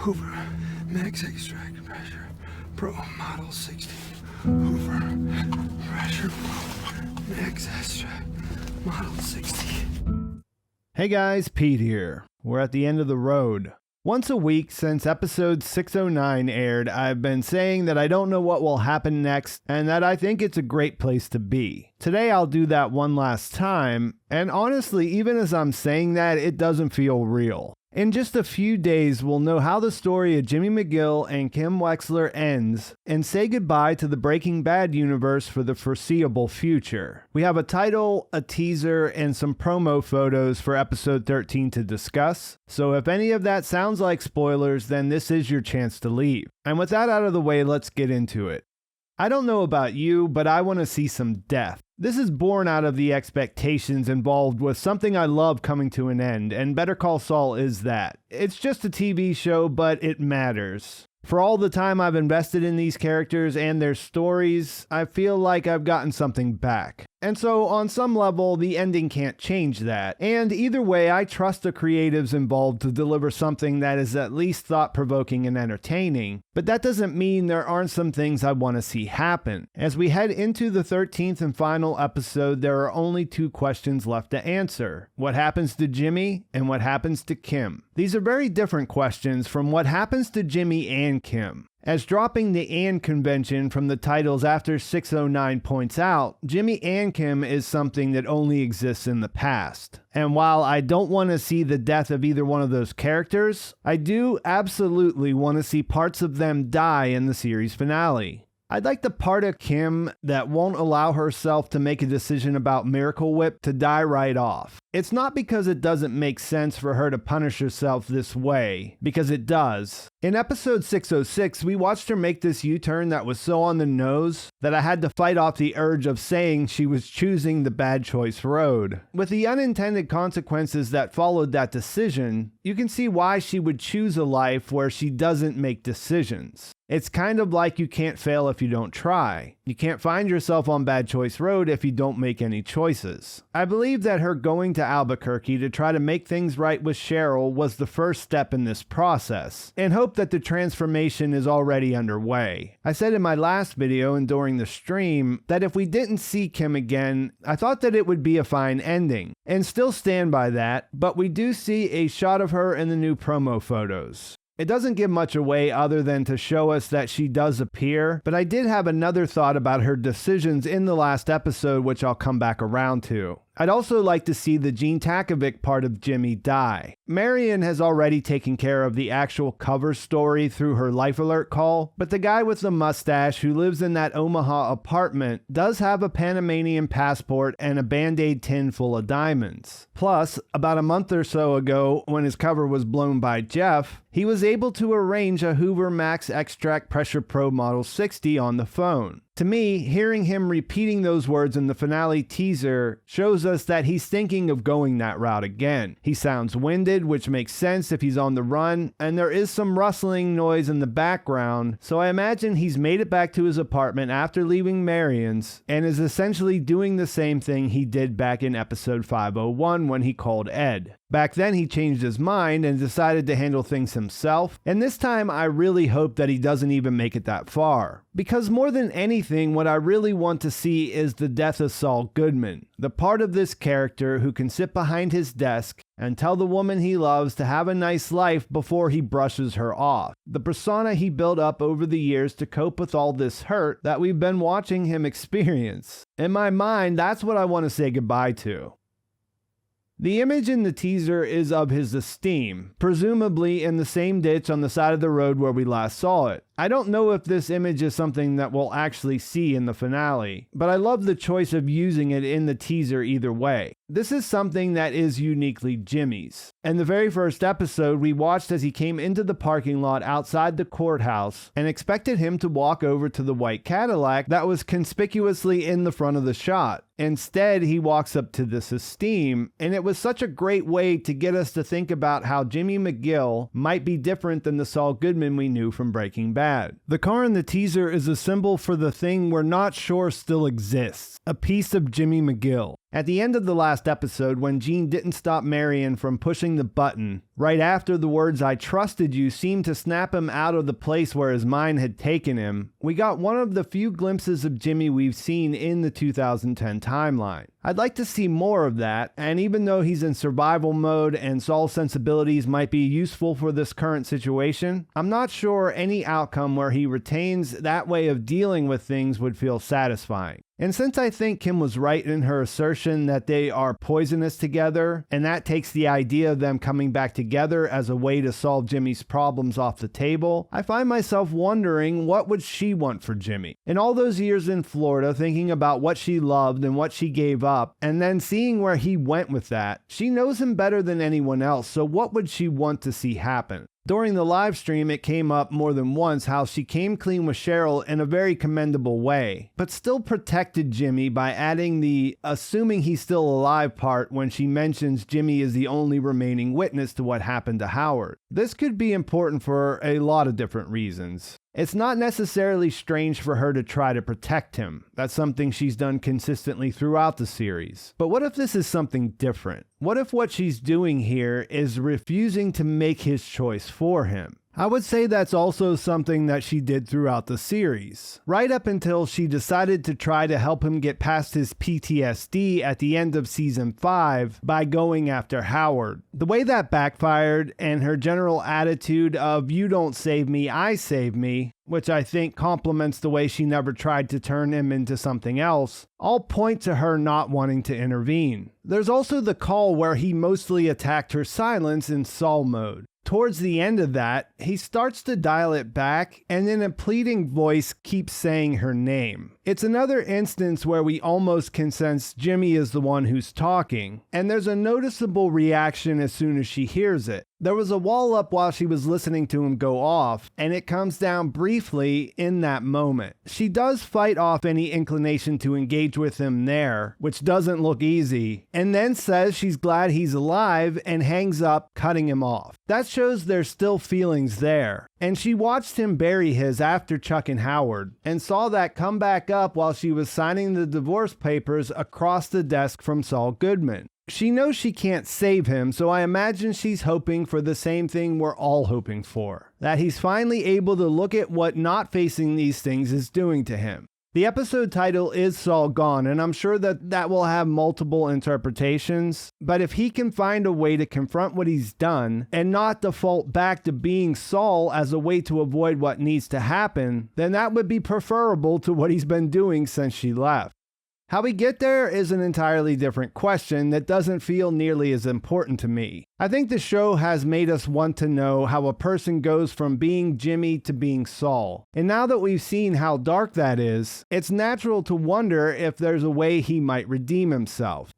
Hoover, max extract pressure, Pro Model 60. Hoover, pressure Pro, max extract, Model 60. Hey guys, Pete here. We're at the end of the road. Once a week since episode 609 aired, I've been saying that I don't know what will happen next and that I think it's a great place to be. Today I'll do that one last time, and honestly, even as I'm saying that, it doesn't feel real. In just a few days, we'll know how the story of Jimmy McGill and Kim Wexler ends and say goodbye to the Breaking Bad universe for the foreseeable future. We have a title, a teaser, and some promo photos for episode 13 to discuss, so if any of that sounds like spoilers, then this is your chance to leave. And with that out of the way, let's get into it. I don't know about you, but I want to see some death. This is born out of the expectations involved with something I love coming to an end, and Better Call Saul is that. It's just a TV show, but it matters. For all the time I've invested in these characters and their stories, I feel like I've gotten something back. And so, on some level, the ending can't change that. And either way, I trust the creatives involved to deliver something that is at least thought-provoking and entertaining. But that doesn't mean there aren't some things I want to see happen. As we head into the 13th and final episode, there are only two questions left to answer. What happens to Jimmy and what happens to Kim? These are very different questions from what happens to Jimmy and Kim. As dropping the "and" convention from the titles after 609 points out, Jimmy and Kim is something that only exists in the past. And while I don't want to see the death of either one of those characters, I do absolutely want to see parts of them die in the series finale. I'd like the part of Kim that won't allow herself to make a decision about Miracle Whip to die right off. It's not because it doesn't make sense for her to punish herself this way, because it does. In episode 606, we watched her make this U-turn that was so on the nose that I had to fight off the urge of saying she was choosing the bad choice road. With the unintended consequences that followed that decision, you can see why she would choose a life where she doesn't make decisions. It's kind of like you can't fail if you don't try. You can't find yourself on bad choice road if you don't make any choices. I believe that her going to Albuquerque to try to make things right with Cheryl was the first step in this process, and hope that the transformation is already underway. I said in my last video and during the stream that if we didn't see Kim again, I thought that it would be a fine ending, and still stand by that, but we do see a shot of her in the new promo photos. It doesn't give much away other than to show us that she does appear, but I did have another thought about her decisions in the last episode, which I'll come back around to. I'd also like to see the Gene Takovic part of Jimmy die. Marion has already taken care of the actual cover story through her Life Alert call, but the guy with the mustache who lives in that Omaha apartment does have a Panamanian passport and a Band-Aid tin full of diamonds. Plus, about a month or so ago, when his cover was blown by Jeff, he was able to arrange a Hoover Max Extract Pressure Pro Model 60 on the phone. To me, hearing him repeating those words in the finale teaser shows us that he's thinking of going that route again. He sounds winded, which makes sense if he's on the run, and there is some rustling noise in the background, so I imagine he's made it back to his apartment after leaving Marion's and is essentially doing the same thing he did back in episode 501 when he called Ed. Back then he changed his mind and decided to handle things himself, and this time I really hope that he doesn't even make it that far. Because more than anything, what I really want to see is the death of Saul Goodman, the part of this character who can sit behind his desk and tell the woman he loves to have a nice life before he brushes her off. The persona he built up over the years to cope with all this hurt that we've been watching him experience. In my mind, that's what I want to say goodbye to. The image in the teaser is of his Esteem, presumably in the same ditch on the side of the road where we last saw it. I don't know if this image is something that we'll actually see in the finale, but I love the choice of using it in the teaser either way. This is something that is uniquely Jimmy's. In the very first episode, we watched as he came into the parking lot outside the courthouse and expected him to walk over to the white Cadillac that was conspicuously in the front of the shot. Instead, he walks up to this Esteem, and it was such a great way to get us to think about how Jimmy McGill might be different than the Saul Goodman we knew from Breaking Bad. The car in the teaser is a symbol for the thing we're not sure still exists, a piece of Jimmy McGill. At the end of the last episode, when Gene didn't stop Marion from pushing the button, right after the words "I trusted you" seemed to snap him out of the place where his mind had taken him, we got one of the few glimpses of Jimmy we've seen in the 2010 timeline. I'd like to see more of that, and even though he's in survival mode and Saul's sensibilities might be useful for this current situation, I'm not sure any outcome where he retains that way of dealing with things would feel satisfying. And since I think Kim was right in her assertion that they are poisonous together, and that takes the idea of them coming back together as a way to solve Jimmy's problems off the table, I find myself wondering what would she want for Jimmy. In all those years in Florida, thinking about what she loved and what she gave up, and then seeing where he went with that, she knows him better than anyone else, so what would she want to see happen? During the live stream, it came up more than once how she came clean with Cheryl in a very commendable way, but still protected Jimmy by adding the "assuming he's still alive" part when she mentions Jimmy is the only remaining witness to what happened to Howard. This could be important for a lot of different reasons. It's not necessarily strange for her to try to protect him. That's something she's done consistently throughout the series. But what if this is something different? What if what she's doing here is refusing to make his choice for him? I would say that's also something that she did throughout the series, right up until she decided to try to help him get past his PTSD at the end of season 5 by going after Howard. The way that backfired and her general attitude of "you don't save me, I save me," which I think complements the way she never tried to turn him into something else, all point to her not wanting to intervene. There's also the call where he mostly attacked her silence in Saul mode. Towards the end of that, he starts to dial it back and in a pleading voice keeps saying her name. It's another instance where we almost can sense Jimmy is the one who's talking, and there's a noticeable reaction as soon as she hears it. There was a wall up while she was listening to him go off, and it comes down briefly in that moment. She does fight off any inclination to engage with him there, which doesn't look easy, and then says she's glad he's alive and hangs up, cutting him off. That shows there's still feelings there. And she watched him bury his after chucking Howard, and saw that come back up while she was signing the divorce papers across the desk from Saul Goodman. She knows she can't save him, so I imagine she's hoping for the same thing we're all hoping for. That he's finally able to look at what not facing these things is doing to him. The episode title is Saul Gone, and I'm sure that will have multiple interpretations, but if he can find a way to confront what he's done and not default back to being Saul as a way to avoid what needs to happen, then that would be preferable to what he's been doing since she left. How we get there is an entirely different question that doesn't feel nearly as important to me. I think the show has made us want to know how a person goes from being Jimmy to being Saul. And now that we've seen how dark that is, it's natural to wonder if there's a way he might redeem himself.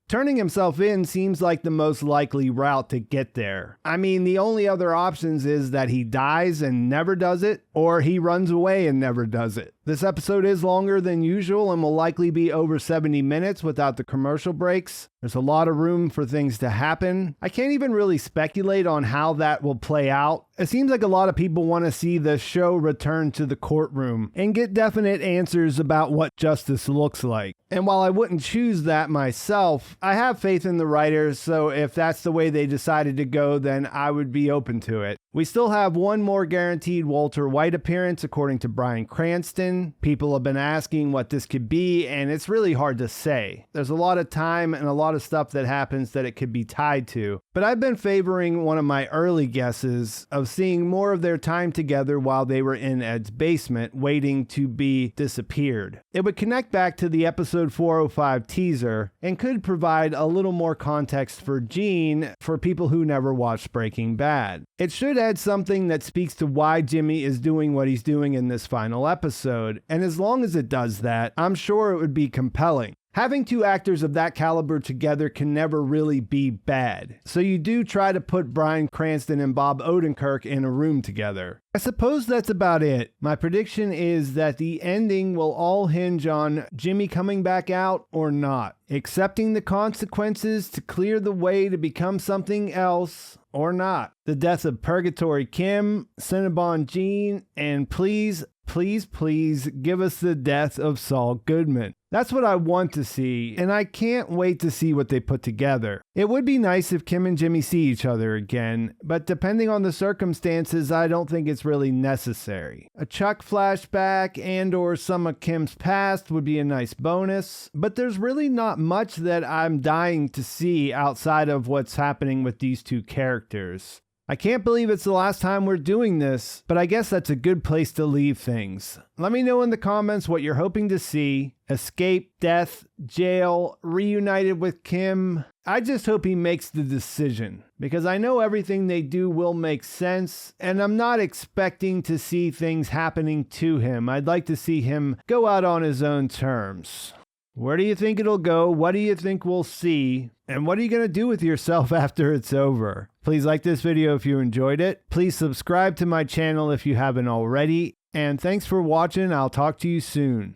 Turning himself in seems like the most likely route to get there. I mean, the only other options is that he dies and never does it, or he runs away and never does it. This episode is longer than usual and will likely be over 70 minutes without the commercial breaks. There's a lot of room for things to happen. I can't even really speculate on how that will play out. It seems like a lot of people want to see the show return to the courtroom and get definite answers about what justice looks like. And while I wouldn't choose that myself, I have faith in the writers, so if that's the way they decided to go, then I would be open to it. We still have one more guaranteed Walter White appearance, according to Bryan Cranston. People have been asking what this could be, and it's really hard to say. There's a lot of time and a lot of stuff that happens that it could be tied to. But I've been favoring one of my early guesses of seeing more of their time together while they were in Ed's basement, waiting to be disappeared. It would connect back to the episode 405 teaser, and could provide a little more context for Gene for people who never watched Breaking Bad. It should add something that speaks to why Jimmy is doing what he's doing in this final episode, and as long as it does that, I'm sure it would be compelling. Having two actors of that caliber together can never really be bad, so you do try to put Bryan Cranston and Bob Odenkirk in a room together. I suppose that's about it. My prediction is that the ending will all hinge on Jimmy coming back out or not, accepting the consequences to clear the way to become something else or not. The death of Purgatory Kim, Cinnabon Gene, and please give us the death of Saul Goodman. That's what I want to see, and I can't wait to see what they put together. It would be nice if Kim and Jimmy see each other again, but depending on the circumstances, I don't think it's really necessary. A Chuck flashback and or some of Kim's past would be a nice bonus, but there's really not much that I'm dying to see outside of what's happening with these two characters. I can't believe it's the last time we're doing this, but I guess that's a good place to leave things. Let me know in the comments what you're hoping to see. Escape, death, jail, reunited with Kim. I just hope he makes the decision, because I know everything they do will make sense, and I'm not expecting to see things happening to him. I'd like to see him go out on his own terms. Where do you think it'll go? What do you think we'll see? And what are you going to do with yourself after it's over? Please like this video if you enjoyed it. Please subscribe to my channel if you haven't already. And thanks for watching. I'll talk to you soon.